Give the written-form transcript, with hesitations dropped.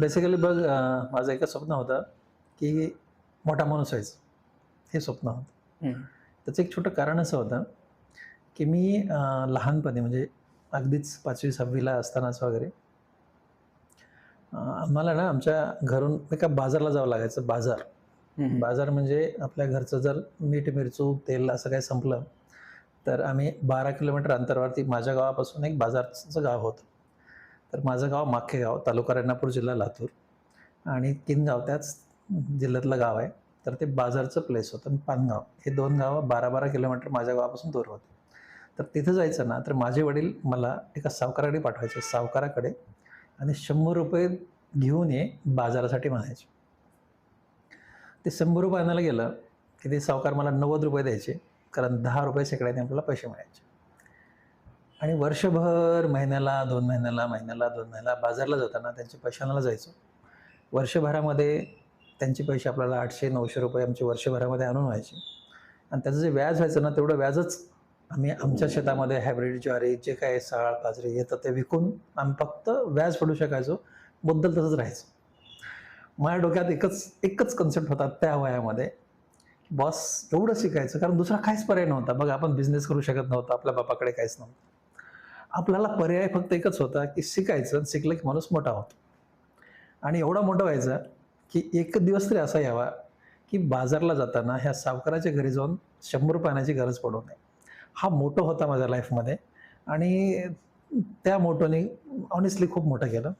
Basically बघ, माझं एकच स्वप्न होतं की मोठा माणूस व्हायचं. हे स्वप्न होतं. हं. त्याचं एक छोटं कारण असं होतं की मी लहानपणी म्हणजे अगदीच 5वी-6वी ला असतानाच वगैरे आम्हाला ना आमच्या घरून एका बाजारला जावं लागायचं. बाजार. हं, हं. बाजार म्हणजे आपल्या घरचं जर मीठ, मिरचू, तेल असं काही संपलं, तर आम्ही 12 किलोमीटर अंतरावरती माझ्या गावापासून एक बाजारचं गाव होतं. तर माझं गाव माखेगाव, तालुका रेणापूर, जिल्हा लातूर आणि किनगाव त्याच जिल्ह्यातलं गाव आहे. तर ते बाजारचं प्लेस होतं आणि पानगाव. हे 2 गावं 12-12 किलोमीटर माझ्या गावापासून दूर होते. तर तिथं जायचं ना, तर माझे वडील मला एका सावकाराकडे पाठवायचे. सावकाराकडे आणि ₹100 घेऊन ये बाजारासाठी म्हणायचे. ते ₹100 आणायला गेलं, की ते सावकार मला ₹90 द्यायचे. कारण ₹10 शेकड्याने आपल्याला पैसे मिळायचे. आणि वर्षभर महिन्याला, 2 महिन्याला, महिन्याला, 2 महिन्याला बाजारला जाताना त्यांचे पैसे आणायला जायचो. वर्षभरामध्ये त्यांचे पैसे आपल्याला ₹800-900 आमचे वर्षभरामध्ये आणून व्हायचे. आणि त्याचं जे व्याज व्हायचं ना, तेवढं व्याजच आम्ही आमच्या शेतामध्ये हायब्रिड ज्वारी, जे काही साळ, बाजरी येतं ते विकून आम्ही फक्त व्याज फेडू शकायचो. मुद्दल तसंच राहायचं. माझ्या डोक्यात एकच एकच कन्सेप्ट होता त्या वयामध्ये, बॉस एवढं शिकायचं कारण दुसरा काहीच पर्याय नव्हता. बघा, आपण बिझनेस करू शकत नव्हतो. आपल्या बापाकडे काहीच नव्हतं. आपल्याला पर्याय फक्त एकच होता, की शिकायचं. शिकलं की माणूस मोठा होतो. आणि एवढा मोठा व्हायचा, की एक दिवस तरी असा यावा, की बाजारला जाताना ह्या सावकाराच्या घरी जाऊन ₹100 आणायची गरज पडू नये. हा मोटो होता माझ्या लाईफमध्ये आणि त्या मोटोने हॉनेस्टली खूप मोठं केलं.